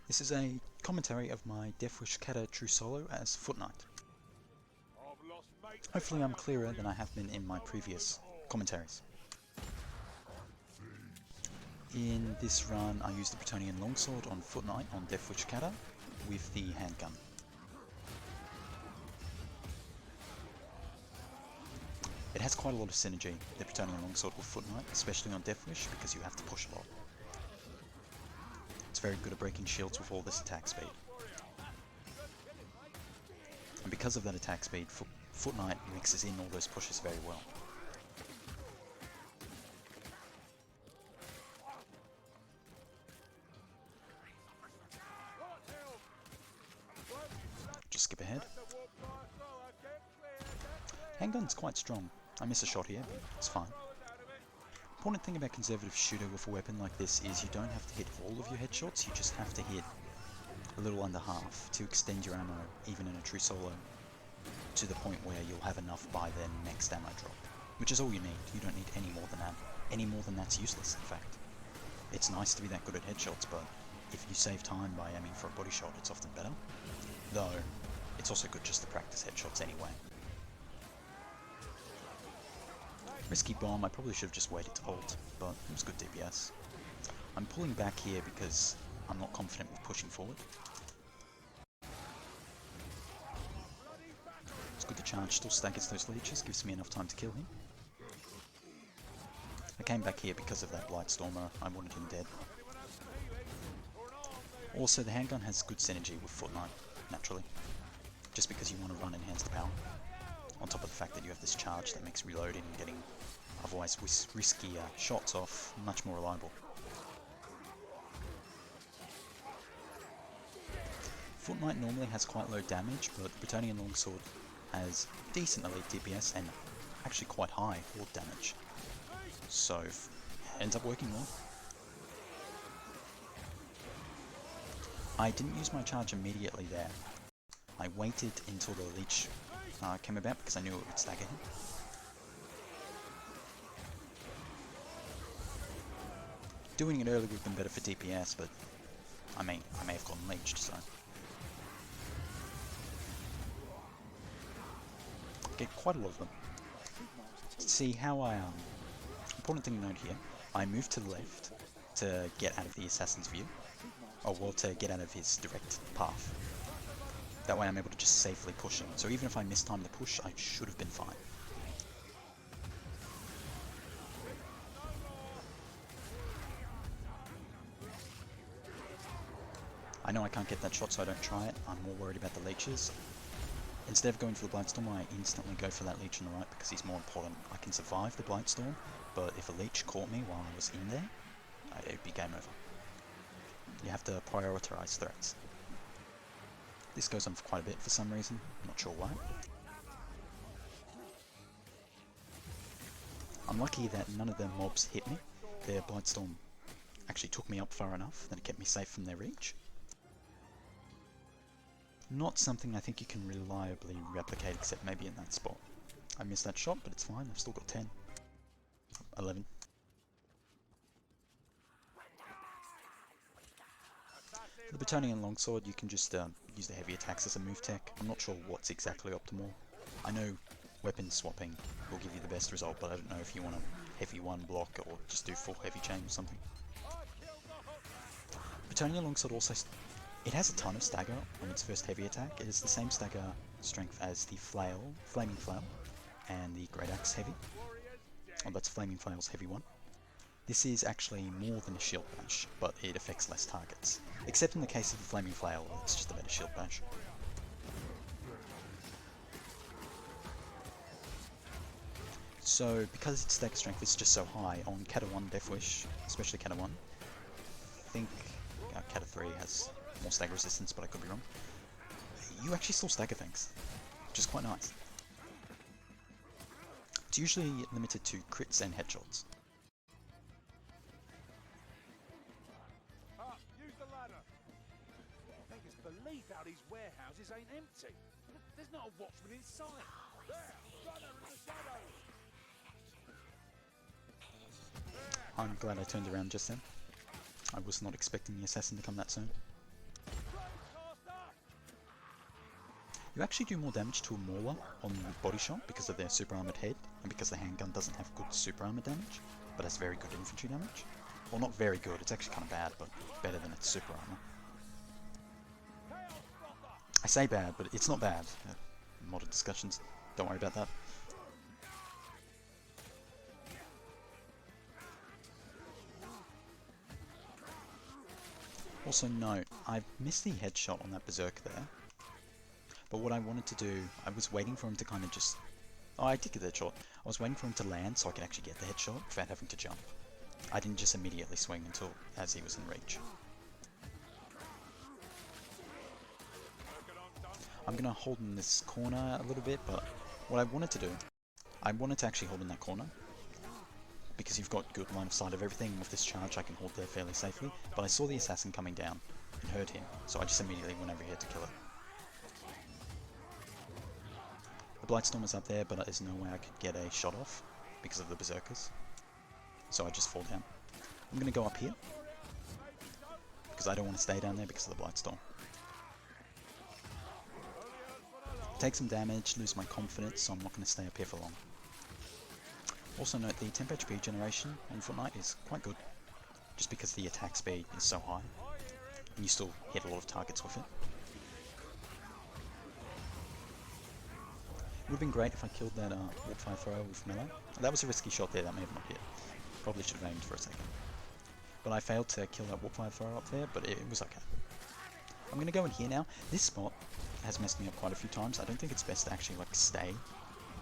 This is a commentary of my Deathwish Cata true solo as Foot Knight. Hopefully I'm clearer than I have been in my previous commentaries. In this run I used the Bretonnian Longsword on Foot Knight on Deathwish Cata with the handgun. It has quite a lot of synergy, the Bretonnian Longsword with Foot Knight, especially on Deathwish because you have to push a lot. It's very good at breaking shields with all this attack speed. And because of that attack speed, Foot Knight mixes in all those pushes very well. Just skip ahead. Handgun's quite strong. I miss a shot here, but it's fine. Important thing about conservative shooter with a weapon like this is you don't have to hit all of your headshots, you just have to hit a little under half to extend your ammo, even in a true solo, to the point where you'll have enough by the next ammo drop. Which is all you need. You don't need any more than that. Any more than that's useless, in fact. It's nice to be that good at headshots, but if you save time by aiming for a body shot, it's often better. Though, it's also good just to practice headshots anyway. Risky bomb, I probably should have just waited to ult, but it was good DPS. I'm pulling back here because I'm not confident with pushing forward. It's good to charge, still staggers those leeches, gives me enough time to kill him. I came back here because of that Blightstormer, I wanted him dead. Also, the handgun has good synergy with Foot Knight, naturally, just because you want to run enhanced power. On top of the fact that you have this charge that makes reloading and getting otherwise riskier shots off much more reliable. Foot Knight normally has quite low damage, but Bretonnian Longsword has decent elite DPS and actually quite high horde damage. So, it ends up working well. I didn't use my charge immediately there. I waited until the leech came about because I knew it would stagger him. Doing it early would have been better for DPS, but I may have gotten leeched, so. Get quite a lot of them. See how I important thing to note here, I move to the left to get out of the assassin's view, or well, to get out of his direct path. That way I'm able to just safely push him, so even if I mistime the push, I should have been fine. I know I can't get that shot, so I don't try it. I'm more worried about the leeches. Instead of going for the Blightstorm, I instantly go for that leech on the right because he's more important. I can survive the Blightstorm, but if a leech caught me while I was in there, it would be game over. You have to prioritize threats. This goes on for quite a bit for some reason, I'm not sure why. I'm lucky that none of the mobs hit me. Their Blightstorm actually took me up far enough that it kept me safe from their reach. Not something I think you can reliably replicate except maybe in that spot. I missed that shot, but it's fine, I've still got 10. 11. For the Bretonnian Longsword, you can just use the heavy attacks as a move tech. I'm not sure what's exactly optimal. I know weapon swapping will give you the best result, but I don't know if you want a heavy one block or just do full heavy chain or something. Bretonnian Longsword also, it has a ton of stagger on its first heavy attack. It is the same stagger strength as the Flaming Flail, and the Great Axe Heavy. Oh, that's Flaming Flail's heavy one. This is actually more than a shield bash, but it affects less targets. Except in the case of the Flaming Flail, it's just a better shield bash. So, because its stagger strength is just so high on Cata 1 Deathwish, especially Cata 1, I think Cata 3 has more stagger resistance, but I could be wrong. You actually still stagger things, which is quite nice. It's usually limited to crits and headshots. Believe how these warehouses ain't empty. There's not a watchman in sight. There, runner in the shadows. I'm glad I turned around just then. I was not expecting the assassin to come that soon. You actually do more damage to a Mauler on body shot because of their super armored head, and because the handgun doesn't have good super armor damage, but has very good infantry damage. Well, not very good, it's actually kind of bad, but better than its super armor. I say bad, but it's not bad. Modern discussions, don't worry about that. Also note, I've missed the headshot on that Berserk there. But what I wanted to do, I was waiting for him to kind of just... Oh, I did get the headshot. I was waiting for him to land so I could actually get the headshot without having to jump. I didn't just immediately swing until as he was in reach. I'm going to hold in this corner a little bit, but what I wanted to do, I wanted to actually hold in that corner. Because you've got good line of sight of everything, and with this charge I can hold there fairly safely. But I saw the assassin coming down and heard him, so I just immediately went over here to kill it. The Blightstorm is up there, but there's no way I could get a shot off because of the Berserkers. So I just fall down. I'm going to go up here, because I don't want to stay down there because of the Blightstorm. Take some damage, lose my confidence, so I'm not going to stay up here for long. Also note the temp HP generation on Fortnite is quite good, just because the attack speed is so high, and you still hit a lot of targets with it. It would have been great if I killed that warp fire thrower with melee. That was a risky shot there, that may have not hit. Probably should have aimed for a second. But I failed to kill that warp fire thrower up there, but it was okay. I'm going to go in here now. This spot has messed me up quite a few times. I don't think it's best to actually like stay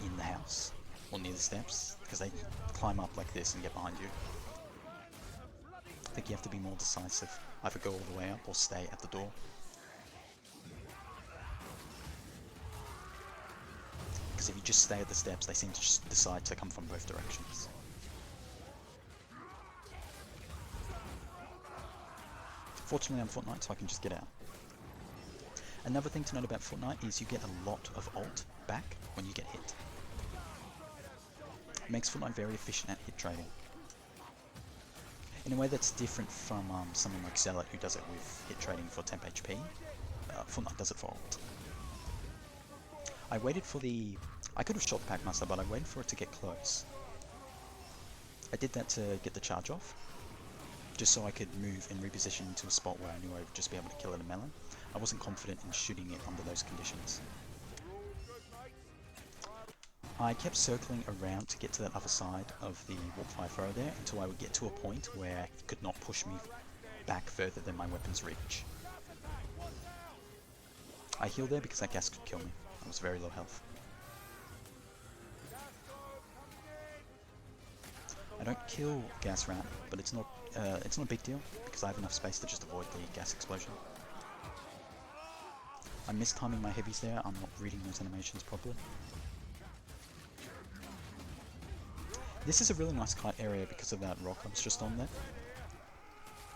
in the house or near the steps, because they climb up like this and get behind you. I think you have to be more decisive. Either go all the way up or stay at the door. Because if you just stay at the steps, they seem to just decide to come from both directions. Fortunately I'm Fortnite, so I can just get out. Another thing to note about Fortnite is you get a lot of ult back when you get hit. It makes Fortnite very efficient at hit trading. In a way that's different from someone like Zealot who does it with hit trading for temp HP. Fortnite does it for ult. I waited for the... I could have shot the Packmaster, but I waited for it to get close. I did that to get the charge off, just so I could move and reposition into a spot where I knew I would just be able to kill it in melee. I wasn't confident in shooting it under those conditions. I kept circling around to get to that other side of the warp fire thrower there until I would get to a point where it could not push me back further than my weapon's reach. I healed there because that gas could kill me. I was very low health. I don't kill gas rat, but it's not a big deal because I have enough space to just avoid the gas explosion. I'm mistiming my heavies there. I'm not reading those animations properly. This is a really nice kite area because of that rock I was just on there.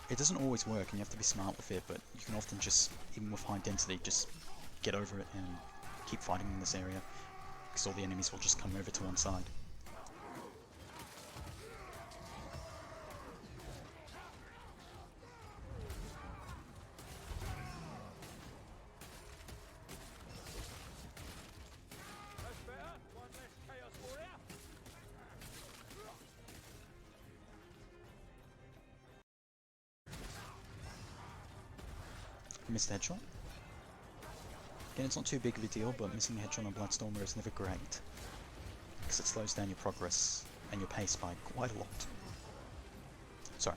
It doesn't always work and you have to be smart with it, but you can often just, even with high density, just get over it and keep fighting in this area because all the enemies will just come over to one side. Missed the headshot. Again, it's not too big of a deal, but missing a headshot on Blightstormer is never great, because it slows down your progress and your pace by quite a lot. Sorry.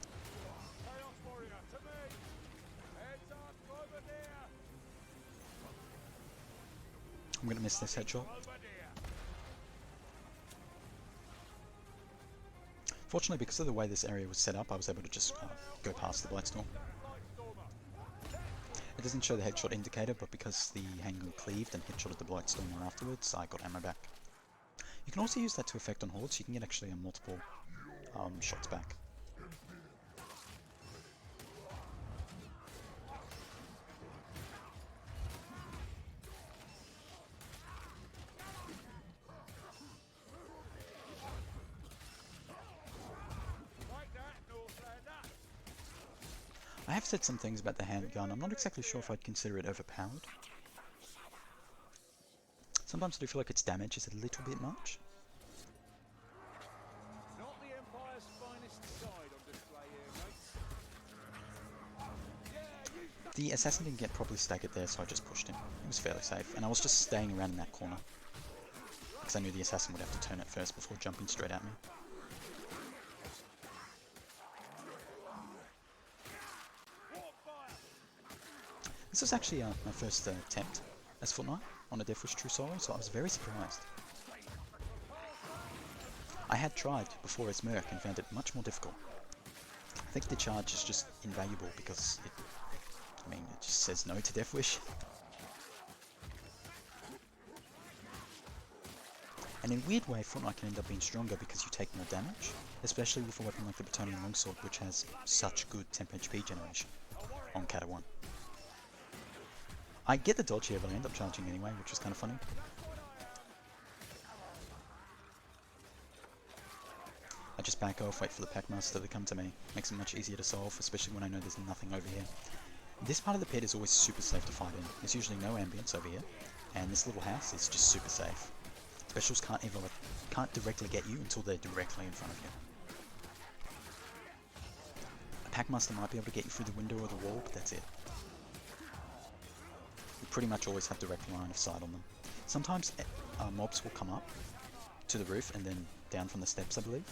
I'm gonna miss this headshot. Fortunately, because of the way this area was set up, I was able to just go past the Blightstorm. It doesn't show the headshot indicator, but because the handgun cleaved and headshotted the Blightstormer afterwards, I got ammo back. You can also use that to effect on hordes. You can get actually multiple shots back. I have said some things about the handgun. I'm not exactly sure if I'd consider it overpowered. Sometimes I do feel like its damage is a little bit much. Not the Empire's finest side on display here, mates. Yeah, you The assassin didn't get properly staggered there, so I just pushed him. It was fairly safe, and I was just staying around in that corner because I knew the assassin would have to turn it first before jumping straight at me. This was actually my first attempt as Foot Knight on a Deathwish True Solo, so I was very surprised. I had tried before as Merc and found it much more difficult. I think the charge is just invaluable because it just says no to Deathwish. And in a weird way, Foot Knight can end up being stronger because you take more damage, especially with a weapon like the Bretonian Longsword, which has such good temp HP generation on Cata 1. I get the dodge here, but I end up charging anyway, which is kind of funny. I just back off, wait for the Packmaster to come to me. Makes it much easier to solve, especially when I know there's nothing over here. This part of the pit is always super safe to fight in. There's usually no ambience over here, and this little house is just super safe. Specials can't directly get you until they're directly in front of you. A Packmaster might be able to get you through the window or the wall, but that's it. You pretty much always have direct line of sight on them. Sometimes mobs will come up to the roof and then down from the steps, I believe.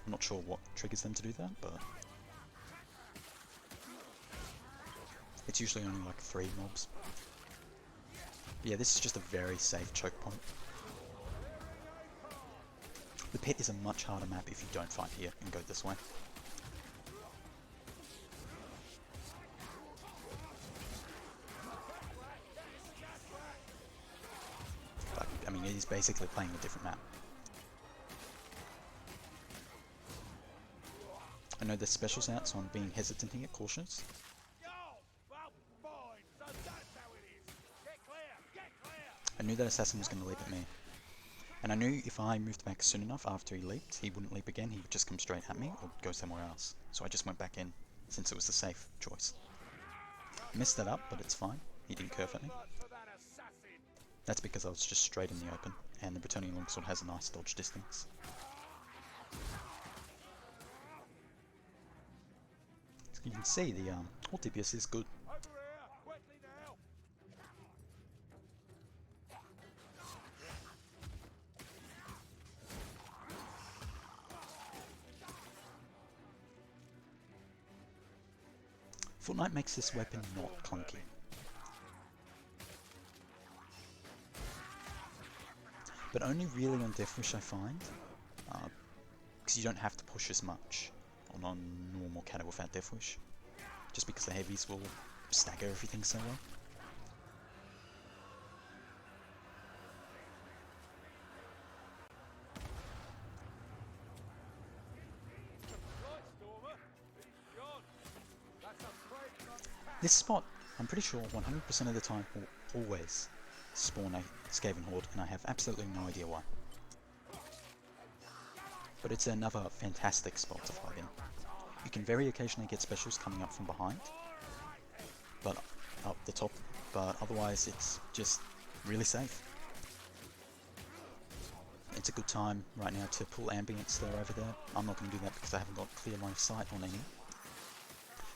I'm not sure what triggers them to do that, but it's usually only like 3 mobs. But yeah, this is just a very safe choke point. The pit is a much harder map if you don't fight here and go this way. But, I mean, it is basically playing a different map. I know there's specials out, so I'm being hesitant here, cautious. I knew that assassin was going to leap at me. And I knew if I moved back soon enough after he leaped, he wouldn't leap again, he would just come straight at me or go somewhere else. So I just went back in, since it was the safe choice. I messed that up, but it's fine. He didn't curve at me. That's because I was just straight in the open, and the Bretonian Longsword has a nice dodge distance. As you can see, the ult DPS is good. Foot Knight makes this weapon not clunky. But only really on Deathwish I find, because you don't have to push as much on normal Cata without Deathwish, just because the heavies will stagger everything so well. This spot, I'm pretty sure 100% of the time will always spawn a Skaven Horde, and I have absolutely no idea why. But it's another fantastic spot to fight in. You can very occasionally get specials coming up from behind, but up the top, but otherwise it's just really safe. It's a good time right now to pull ambience there over there. I'm not going to do that because I haven't got clear line of sight on any.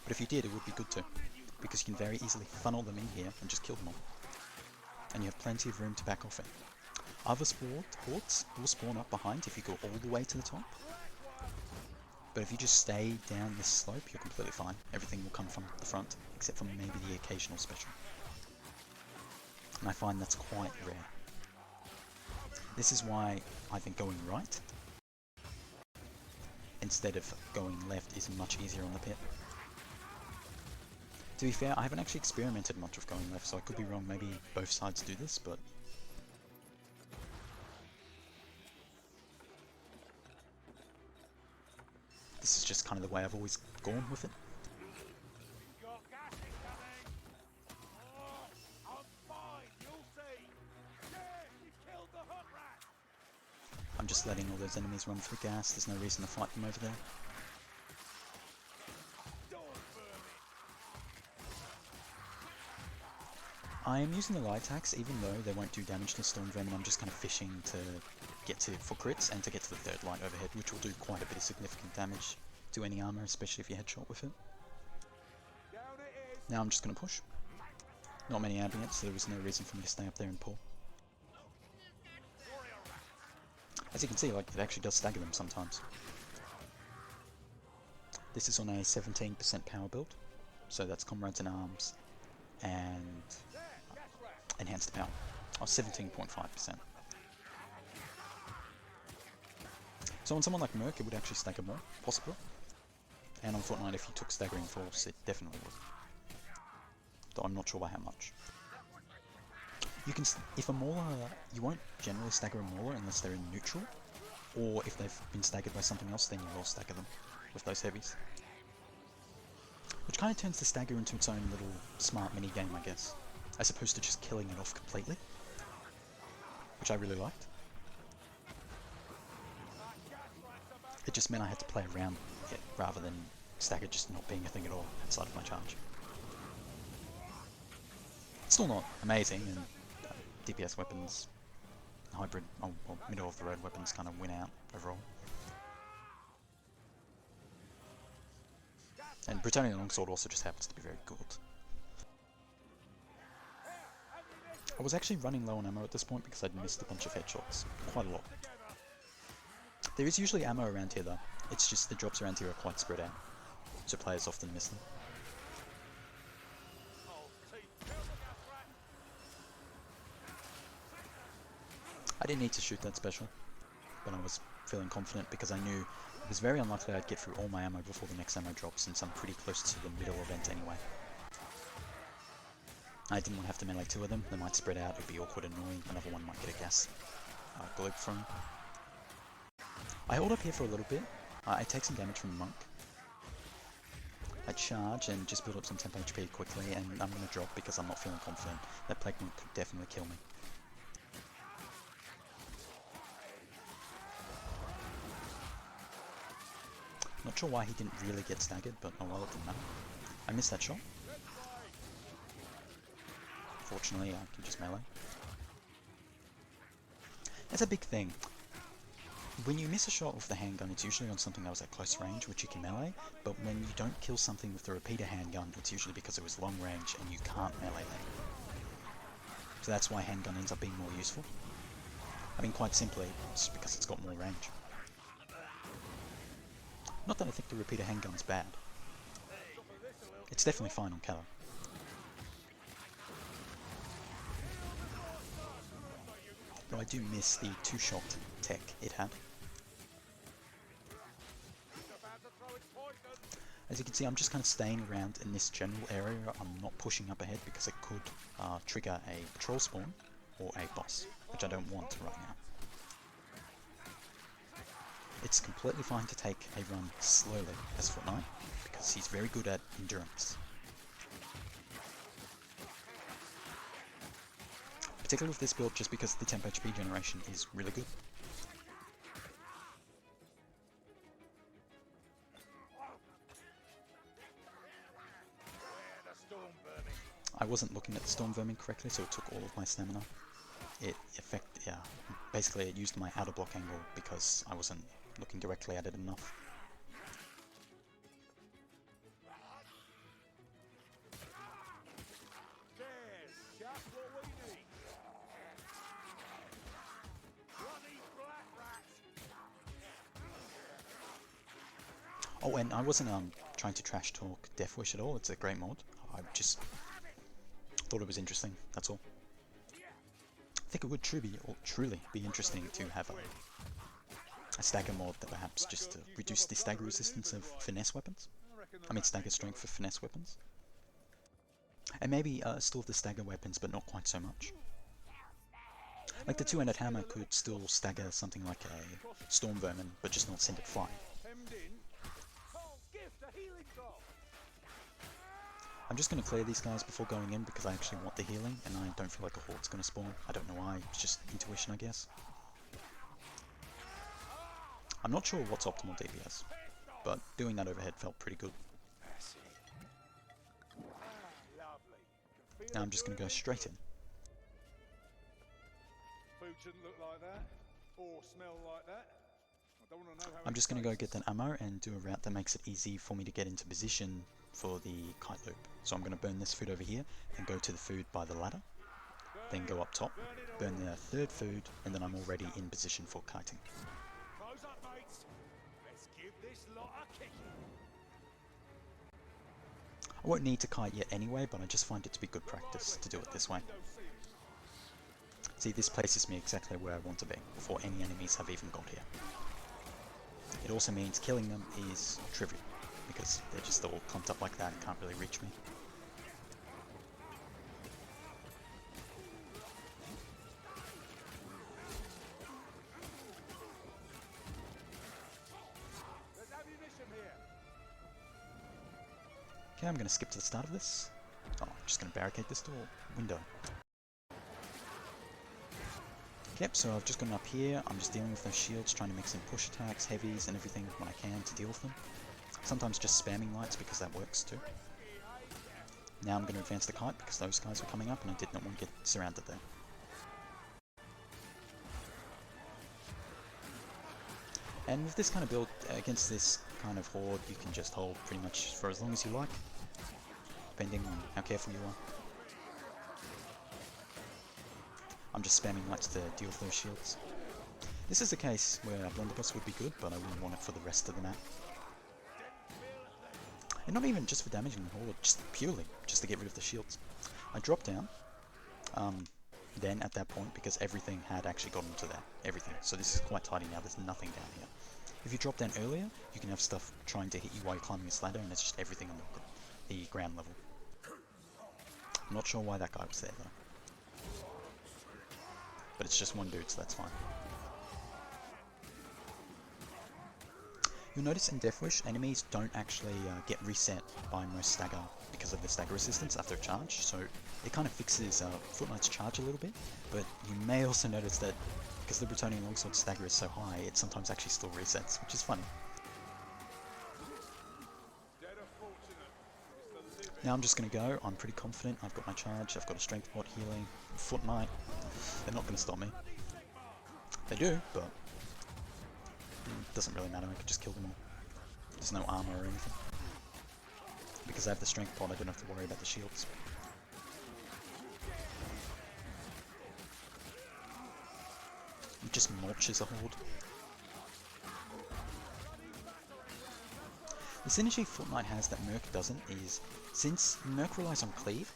But if you did, it would be good to, because you can very easily funnel them in here and just kill them all. And you have plenty of room to back off it. Other hordes will spawn up behind if you go all the way to the top. But if you just stay down this slope, you're completely fine. Everything will come from the front, except for maybe the occasional special. And I find that's quite rare. This is why I think going right instead of going left is much easier on the pit. To be fair, I haven't actually experimented much with going left, so I could be wrong. Maybe both sides do this, but this is just kind of the way I've always gone with it. I'm just letting all those enemies run through gas. There's no reason to fight them over there. I am using the light attacks, even though they won't do damage to Storm Vermin. I'm just kind of fishing to get to for crits and to get to the third light overhead, which will do quite a bit of significant damage to any armor, especially if you headshot with it. Now I'm just going to push. Not many ambients, so there was no reason for me to stay up there and pull. As you can see, like, it actually does stagger them sometimes. This is on a 17% power build, so that's Comrades in Arms and Enhanced Power. Oh, 17.5%. So on someone like Merc, it would actually stagger more, possibly. And on Fortnite, if you took Staggering Force, it definitely would. Though I'm not sure by how much. You can, if a Mauler, you won't generally stagger a Mauler unless they're in neutral, or if they've been staggered by something else, then you will stagger them with those heavies. Which kind of turns the stagger into its own little smart mini game, I guess, as opposed to just killing it off completely, which I really liked. It just meant I had to play around it rather than stagger just not being a thing at all outside of my charge. It's still not amazing, and DPS weapons, hybrid, or middle of the road weapons kind of win out overall. And Bretonian Longsword also just happens to be very good. I was actually running low on ammo at this point because I'd missed a bunch of headshots, quite a lot. There is usually ammo around here though, it's just the drops around here are quite spread out, so players often miss them. I didn't need to shoot that special, but I was feeling confident because I knew it was very unlikely I'd get through all my ammo before the next ammo drops, since I'm pretty close to the middle event anyway. I didn't want to have to melee two of them, they might spread out, it'd be awkward and annoying, another one might get a gas globe from. I hold up here for a little bit, I take some damage from Monk. I charge and just build up some temp HP quickly, and I'm going to drop because I'm not feeling confident. That Plague Monk could definitely kill me. Not sure why he didn't really get staggered, but oh well, it didn't matter. I missed that shot. Fortunately, I can just melee. That's a big thing. When you miss a shot with the handgun, it's usually on something that was at close range, which you can melee, but when you don't kill something with the repeater handgun, it's usually because it was long range and you can't melee that. So that's why handgun ends up being more useful. I mean, quite simply, it's because it's got more range. Not that I think the repeater handgun's bad. It's definitely fine on Cata. Though I do miss the two-shot tech it had. As you can see, I'm just kind of staying around in this general area. I'm not pushing up ahead because it could trigger a patrol spawn or a boss, which I don't want right now. It's completely fine to take a run slowly as Fortnite, because he's very good at endurance. Particularly with this build, just because the temp HP generation is really good. I wasn't looking at the Storm Vermin correctly, so it took all of my stamina. Basically it used my outer block angle because I wasn't looking directly at it enough. Oh, and I wasn't trying to trash talk Deathwish at all, it's a great mod. I just thought it was interesting, that's all. I think it would truly be interesting to have a stagger mod that perhaps just to reduce the stagger resistance of finesse weapons. I mean stagger strength for finesse weapons. And maybe still the stagger weapons, but not quite so much. Like the two-handed hammer could still stagger something like a Storm Vermin, but just not send it flying. I'm just going to clear these guys before going in because I actually want the healing and I don't feel like a horde's going to spawn. I don't know why, it's just intuition I guess. I'm not sure what's optimal DPS, but doing that overhead felt pretty good. Now I'm just going to go straight in. Food shouldn't look like that, or smell like that. I don't want to know how I'm it just going to go get tastes. that ammo and do a route that makes it easy for me to get into position for the kite loop. So I'm going to burn this food over here and go to the food by the ladder, then go up top, burn the third food, and then I'm already in position for kiting. Close up, mates. Let's give this lot a kick. I won't need to kite yet anyway, but I just find it to be good practice to do it this way. See, this places me exactly where I want to be, before any enemies have even got here. It also means killing them is trivial, because they're just all clumped up like that and can't really reach me. There's ammunition here. Okay, I'm going to skip to the start of this. Oh, I'm just going to barricade this door window. Yep, so I've just gone up here. I'm just dealing with those shields, trying to mix in push attacks, heavies, and everything when I can to deal with them. Sometimes just spamming lights because that works too. Now I'm going to advance the kite because those guys were coming up and I did not want to get surrounded there. And with this kind of build, against this kind of horde, you can just hold pretty much for as long as you like, depending on how careful you are. I'm just spamming lights to deal with those shields. This is a case where a blunderbuss would be good, but I wouldn't want it for the rest of the map. And not even just for damaging the horde, just purely, just to get rid of the shields. I dropped down, then at that point, because everything had actually gotten to there. Everything. So this is quite tidy now, there's nothing down here. If you drop down earlier, you can have stuff trying to hit you while you're climbing this ladder, and it's just everything on the ground level. I'm not sure why that guy was there though. But it's just one dude, so that's fine. You'll notice in Deathwish, enemies don't actually get reset by most stagger because of the stagger resistance after a charge, so it kind of fixes Footnight's charge a little bit, but you may also notice that because the Bretonian Longsword stagger is so high, it sometimes actually still resets, which is funny. Now I'm just going to go, I'm pretty confident, I've got my charge, I've got a strength bot healing, Foot Knight, they're not going to stop me. They do, but it doesn't really matter, I can just kill them all. There's no armor or anything. Because I have the strength pod, I don't have to worry about the shields. It just mulches a horde. The synergy Fortnite has that Merc doesn't is, since Merc relies on cleave,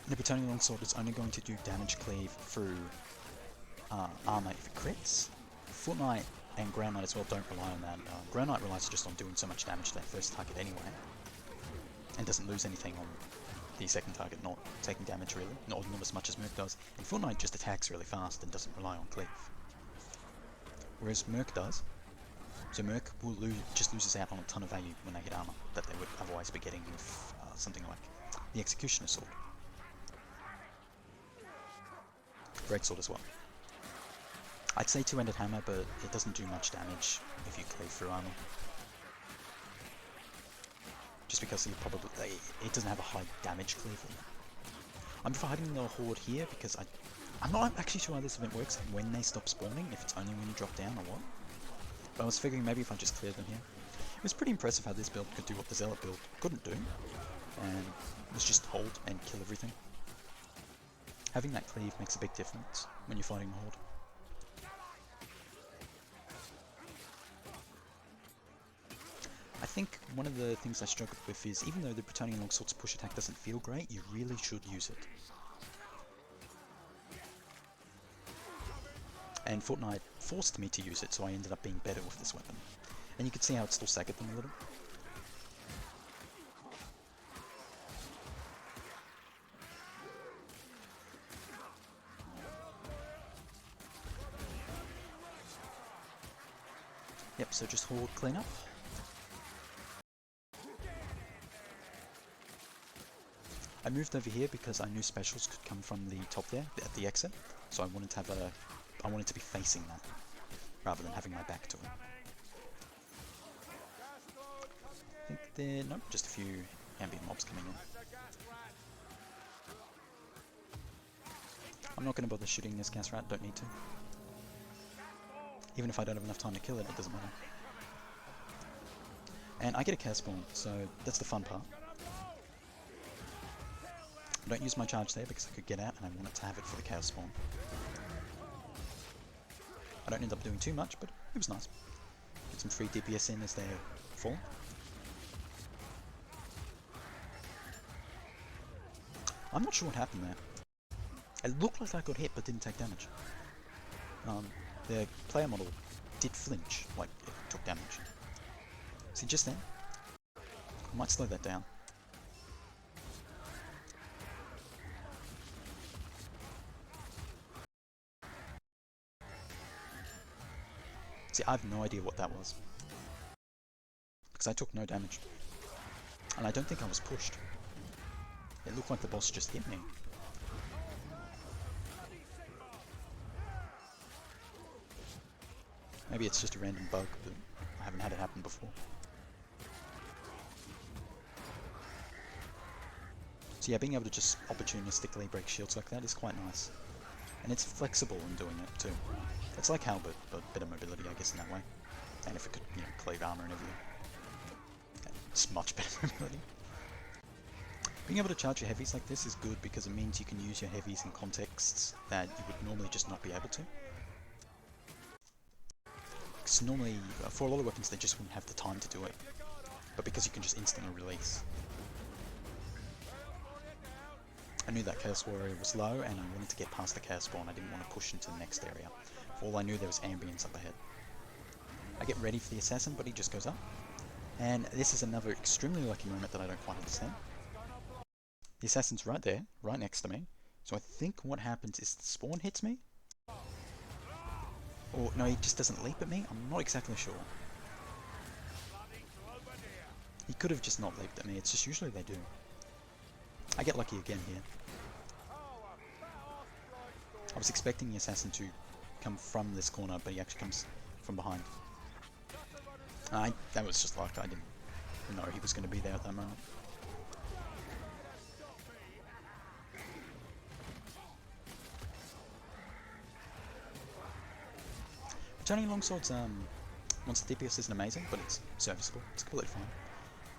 and the Bretonian Longsword is only going to do damage cleave through armor if it crits, Fortnite and Ground Knight as well don't rely on that. Ground Knight relies just on doing so much damage to that first target anyway, and doesn't lose anything on the second target not taking damage really, not as much as Merc does, and Fortnite just attacks really fast and doesn't rely on cleave. Whereas Merc does. So Merc will just loses out on a ton of value when they hit armor that they would otherwise be getting with something like the Executioner Sword. Greatsword as well. I'd say two-handed hammer, but it doesn't do much damage if you cleave through armor. Just because it doesn't have a high damage cleave. I'm fighting the horde here because I'm not actually sure how this event works, when they stop spawning, if it's only when you drop down or what. But I was figuring maybe if I just cleared them here. It was pretty impressive how this build could do what the Zealot build couldn't do, and it was just hold and kill everything. Having that cleave makes a big difference when you're fighting the horde. I think one of the things I struggled with is, even though the Bretonian Longsword's push attack doesn't feel great, you really should use it. And Fortnite forced me to use it, so I ended up being better with this weapon. And you can see how it still staggered them a little. Yep, so just horde cleanup. I moved over here because I knew specials could come from the top there, at the exit, so I wanted to be facing that, rather than having my back to it. I think nope, just a few ambient mobs coming in. I'm not going to bother shooting this gas rat, don't need to. Even if I don't have enough time to kill it, it doesn't matter. And I get a chaos spawn, so that's the fun part. I don't use my charge there because I could get out and I wanted to have it for the chaos spawn. I don't end up doing too much, but it was nice. Get some free DPS in as they're full. I'm not sure what happened there. It looked like I got hit but didn't take damage. The player model did flinch, like it took damage. See, just then, I might slow that down. See, I have no idea what that was. Because I took no damage. And I don't think I was pushed. It looked like the boss just hit me. Maybe it's just a random bug, but I haven't had it happen before. So yeah, being able to just opportunistically break shields like that is quite nice. And it's flexible in doing it too. It's like Halberd, but better mobility, I guess, in that way. And if it could, you know, cleave armor and everything. It's much better mobility. Being able to charge your heavies like this is good because it means you can use your heavies in contexts that you would normally just not be able to. Because normally, for a lot of weapons, they just wouldn't have the time to do it. But because you can just instantly release. I knew that Chaos Warrior was low, and I wanted to get past the Chaos Spawn. I didn't want to push into the next area. For all I knew, there was ambience up ahead. I get ready for the Assassin, but he just goes up. And this is another extremely lucky moment that I don't quite understand. The Assassin's right there, right next to me. So I think what happens is the spawn hits me. Or, no, he just doesn't leap at me? I'm not exactly sure. He could have just not leaped at me, it's just usually they do. I get lucky again here. I was expecting the Assassin to come from this corner, but he actually comes from behind. That was just luck, I didn't know he was going to be there at that moment. Returning longswords, once the DPS isn't amazing, but it's serviceable, it's completely fine.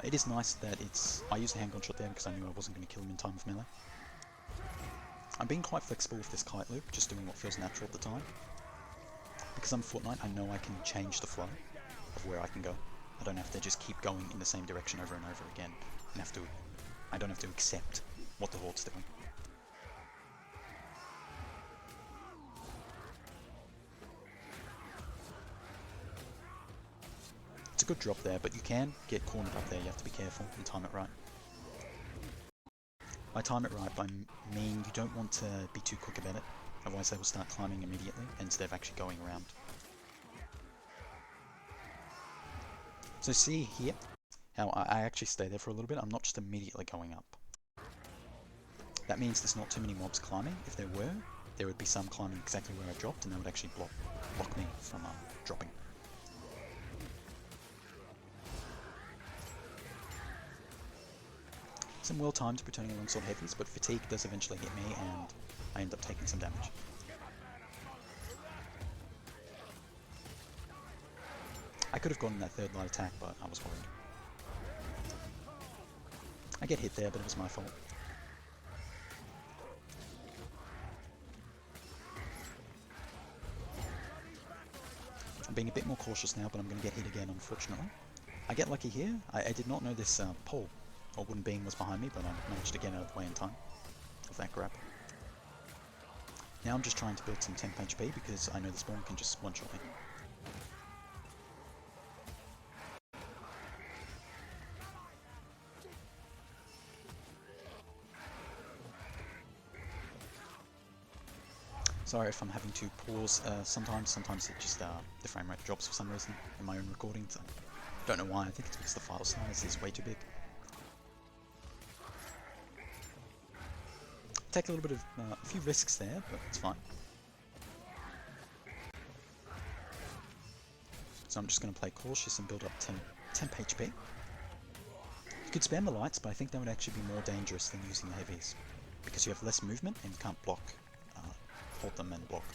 It is nice that I used the handgun shot there because I knew I wasn't going to kill him in time with melee. I'm being quite flexible with this kite loop, just doing what feels natural at the time. Because I'm Fortnite, I know I can change the flow of where I can go. I don't have to just keep going in the same direction over and over again, and I don't have to accept what the Horde's doing. It's a good drop there, but you can get cornered up there, you have to be careful and time it right. By time it right, I mean you don't want to be too quick about it, otherwise they will start climbing immediately instead of actually going around. So see here, how I actually stay there for a little bit, I'm not just immediately going up. That means there's not too many mobs climbing. If there were, there would be some climbing exactly where I dropped and they would actually block me from dropping. Some well-timed returning alongside heavies, but fatigue does eventually hit me and I end up taking some damage. I could have gotten that third light attack, but I was worried. I get hit there, but it was my fault. I'm being a bit more cautious now, but I'm going to get hit again, unfortunately. I get lucky here. I did not know this pole or wooden beam was behind me, but I managed to get out of the way in time of that grab. Now I'm just trying to build some temp HP because I know the spawn can just one-shot me. Sorry if I'm having to pause sometimes it just the frame rate drops for some reason in my own recordings. I don't know why, I think it's because the file size is way too big. Take a little bit of a few risks there, but it's fine. So I'm just going to play cautious and build up temp HP. You could spam the lights, but I think that would actually be more dangerous than using the heavies, because you have less movement and you can't block hold them and block.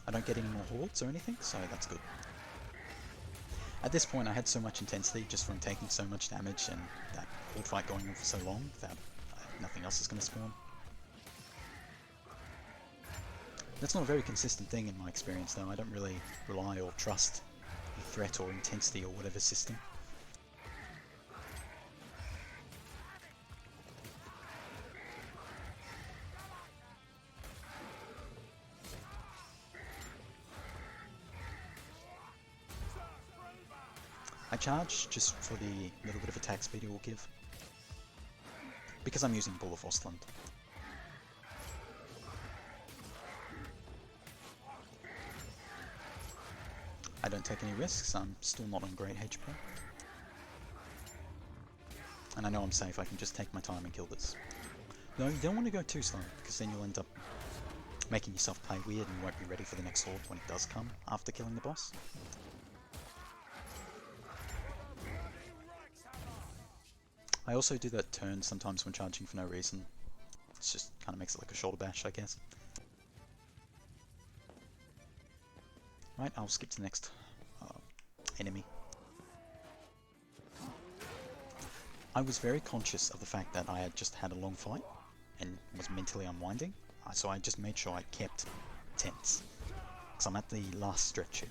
I don't get any more hordes or anything, so that's good. At this point I had so much intensity just from taking so much damage and that horde fight going on for so long that nothing else is going to spawn. That's not a very consistent thing in my experience though. I don't really rely or trust the threat or intensity or whatever system. I charge just for the little bit of attack speed it will give, because I'm using Bull of Ostland. I don't take any risks, I'm still not on great HP. And I know I'm safe, I can just take my time and kill this. No, you don't want to go too slow, because then you'll end up making yourself play weird and you won't be ready for the next horde when it does come after killing the boss. I also do that turn sometimes when charging for no reason. It just kind of makes it like a shoulder bash, I guess. Right, I'll skip to the next enemy. I was very conscious of the fact that I had just had a long fight and was mentally unwinding, so I just made sure I kept tense, because I'm at the last stretch here.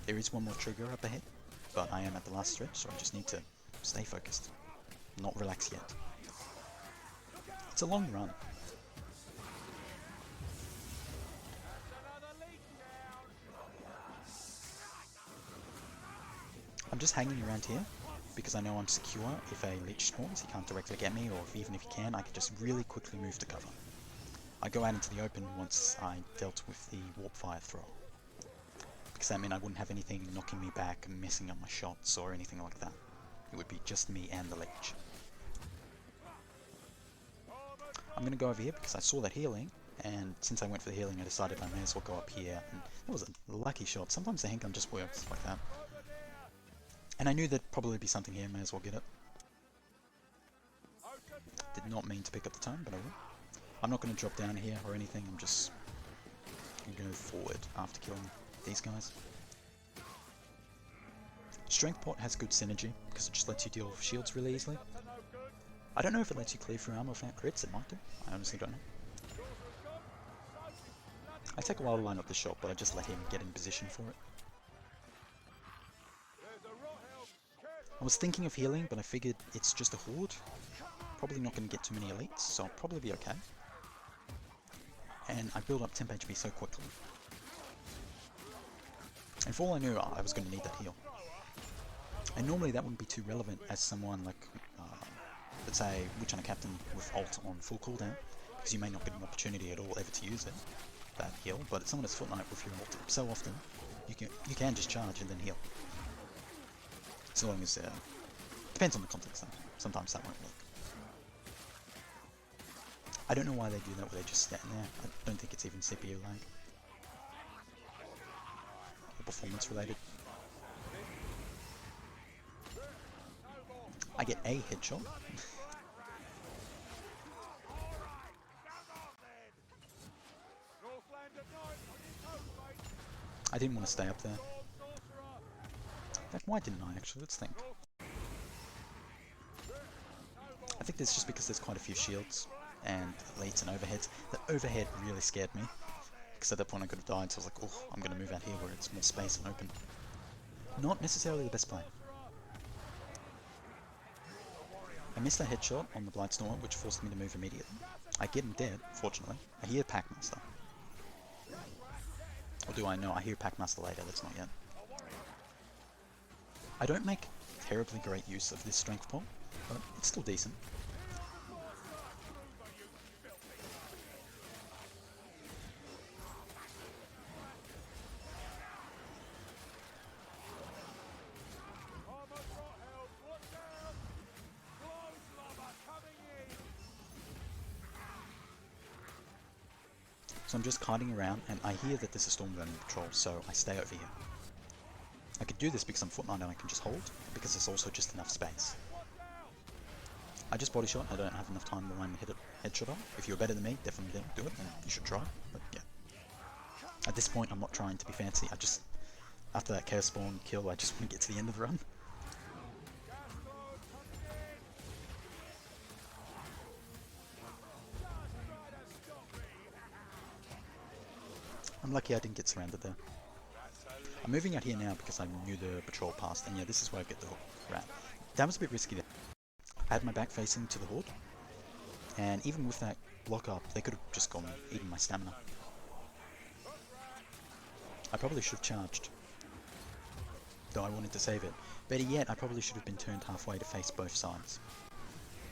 There is one more trigger up ahead, but I am at the last stretch, so I just need to stay focused, not relax yet. It's a long run. I'm just hanging around here because I know I'm secure. If a leech spawns, he can't directly get me, or even if he can, I can just really quickly move to cover. I go out into the open once I dealt with the warp fire throw, because that meant I wouldn't have anything knocking me back and messing up my shots or anything like that. It would be just me and the leech. I'm going to go over here because I saw that healing, and since I went for the healing I decided I may as well go up here, and that was a lucky shot. Sometimes the handgun just works like that. And I knew there'd probably be something here, may as well get it. Did not mean to pick up the time, but I will. I'm not going to drop down here or anything, I'm just going to go forward after killing these guys. Strength Pot has good synergy, because it just lets you deal with shields really easily. I don't know if it lets you clear through armor without crits, it might do. I honestly don't know. I take a while to line up the shot, but I just let him get in position for it. I was thinking of healing, but I figured it's just a horde. Probably not going to get too many elites, so I'll probably be okay. And I build up temp HP so quickly. And for all I knew, I was going to need that heal. And normally that wouldn't be too relevant as someone like, let's say, Witch Hunter Captain with ult on full cooldown, because you may not get an opportunity at all ever to use it, that heal, but someone as Foot Knight with your ult so often, you can just charge and then heal. So long as, depends on the context though, sometimes that won't work. I don't know why they do that where they just stand there, I don't think it's even CPU lag. Or performance related. I get a headshot. I didn't want to stay up there. In fact, why didn't I actually? Let's think. I think it's just because there's quite a few shields and elites and overheads. The overhead really scared me, because at that point I could have died, so I was like, oh, I'm going to move out here where it's more space and open. Not necessarily the best play. I missed a headshot on the Blightstormer, which forced me to move immediately. I get him dead, fortunately. I hear Packmaster. Or do I know? I hear Packmaster later, that's not yet. I don't make terribly great use of this strength pot, but it's still decent. So I'm just kiting around, and I hear that there's a Stormvermin patrol, so I stay over here. I could do this because I'm Foot Knight and I can just hold, because there's also just enough space. I just body shot. I don't have enough time to line hit a headshot on. If you're better than me, definitely do it, and you should try. But yeah, at this point, I'm not trying to be fancy. I just, after that chaos spawn kill, I just want to get to the end of the run. I'm lucky I didn't get surrounded there. I'm moving out here now because I knew the patrol passed, and yeah, this is where I get the rat. That was a bit risky there. I had my back facing to the horde, and even with that block up, they could have just gone eating my stamina. I probably should have charged, though I wanted to save it. Better yet, I probably should have been turned halfway to face both sides,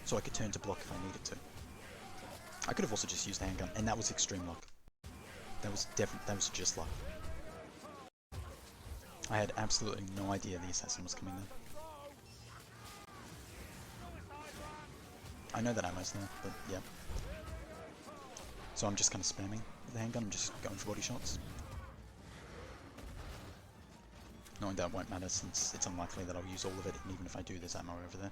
so I could turn to block if I needed to. I could have also just used the handgun, and that was extreme luck. That was just luck. I had absolutely no idea the assassin was coming there. I know that ammo's there, but yeah. So I'm just kind of spamming the handgun, I'm just going for body shots. Knowing that won't matter since it's unlikely that I'll use all of it, and even if I do, there's ammo over there.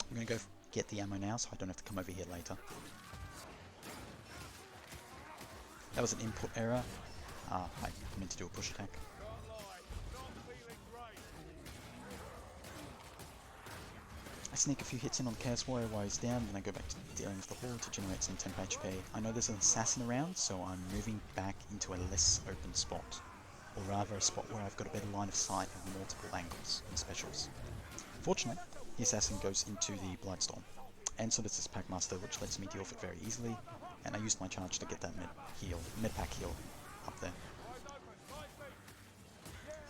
I'm gonna go get the ammo now so I don't have to come over here later. That was an input error. I meant to do a push attack. I sneak a few hits in on the Chaos Warrior while he's down, then I go back to dealing with the Horde to generate some temp HP. I know there's an assassin around, so I'm moving back into a less open spot. Or rather a spot where I've got a better line of sight of multiple angles and specials. Fortunately, the assassin goes into the Blightstorm, and so does this Packmaster, which lets me deal with it very easily, and I used my charge to get that mid-pack heal up there.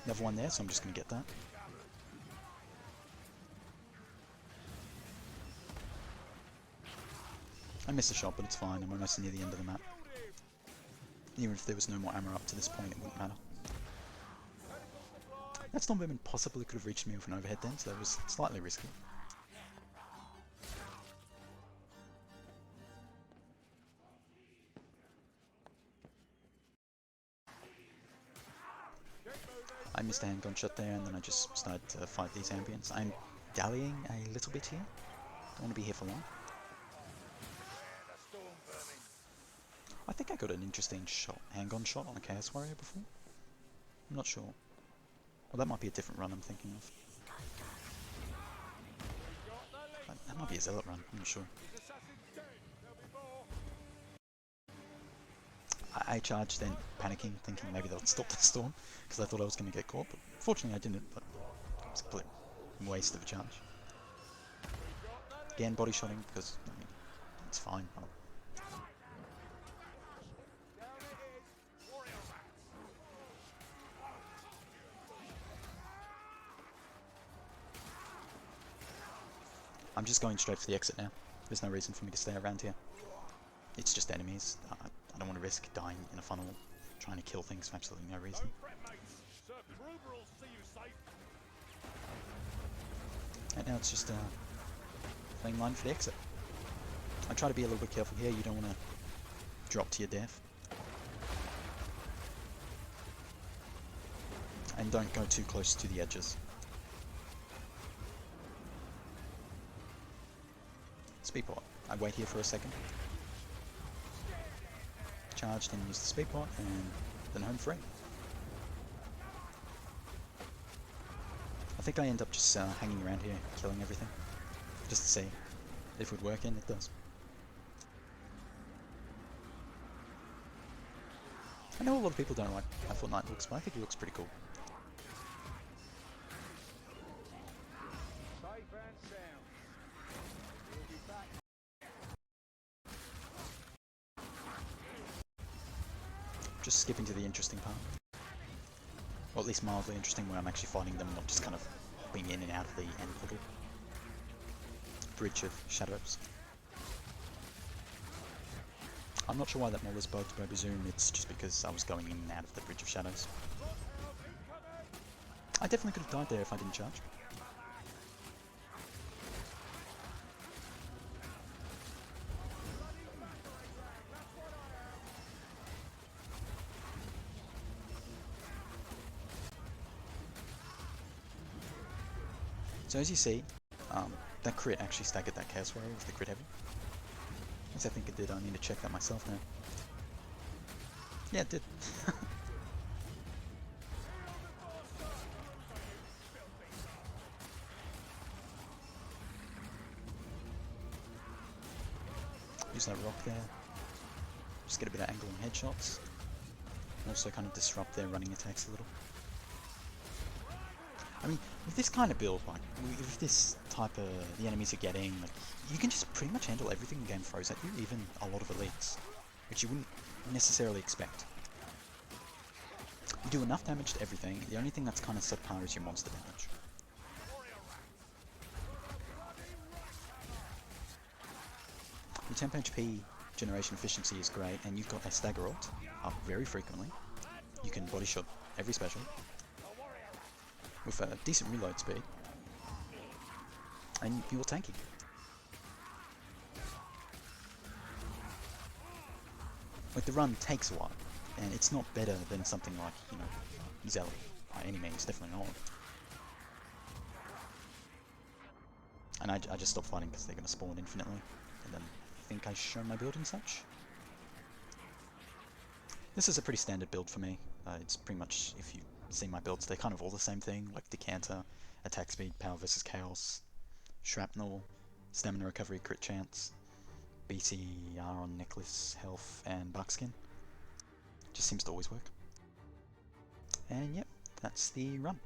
Another one there, so I'm just going to get that. I missed a shot, but it's fine, I'm almost near the end of the map. Even if there was no more ammo up to this point, it wouldn't matter. That Stormvermin possibly could have reached me with an overhead then, so that was slightly risky. I missed a handgun shot there, and then I just started to fight these ambients. I'm dallying a little bit here. Don't want to be here for long. I think I got an interesting handgun shot on a Chaos Warrior before. I'm not sure. Well, that might be a different run I'm thinking of. That might be a Zealot run, I'm not sure. I charged then, panicking, thinking maybe they'll stop the storm, because I thought I was going to get caught, but fortunately I didn't, but it was a complete waste of a charge. Again, body shotting, because, I mean, it's fine. I'm just going straight for the exit now. There's no reason for me to stay around here. It's just enemies. I don't want to risk dying in a funnel trying to kill things for absolutely no reason. And now it's just playing line for the exit. I try to be a little bit careful here. You don't want to drop to your death. And don't go too close to the edges. Speedpot. I wait here for a second. Charged and use the speedpot, and then home free. I think I end up just hanging around here, killing everything, just to see if it would work, and it does. I know a lot of people don't like how Fortnite looks, but I think it looks pretty cool. Just skipping to the interesting part. Or at least mildly interesting, where I'm actually fighting them and not just kind of hopping in and out of the end portal. Bridge of Shadows. I'm not sure why that mod was bugged, but I presume it's just because I was going in and out of the Bridge of Shadows. I definitely could have died there if I didn't charge. So as you see, that crit actually staggered that Chaos Warrior with the crit heavy. Yes, I think it did. I need to check that myself now. Yeah, it did. Use that rock there. Just get a bit of angle and headshots. Also kind of disrupt their running attacks a little. I mean, with this kind of build, like, with this type of the enemies you're getting, like, you can just pretty much handle everything the game throws at you, even a lot of elites, which you wouldn't necessarily expect. You do enough damage to everything. The only thing that's kind of subpar is your monster damage. Your temp HP generation efficiency is great, and you've got a stagger ult up very frequently. You can body shot every special with a decent reload speed, and you're tanky. Like, the run takes a while, and it's not better than something like, you know, Zelly by any means, definitely not. And I just stopped fighting because they're going to spawn infinitely, and then I think I show my build and such. This is a pretty standard build for me. It's pretty much, if you see my builds, they're kind of all the same thing, like Decanter, attack speed, power versus chaos, shrapnel, stamina recovery, crit chance, BCR on necklace, health, and buckskin. Just seems to always work. And yep, that's the run.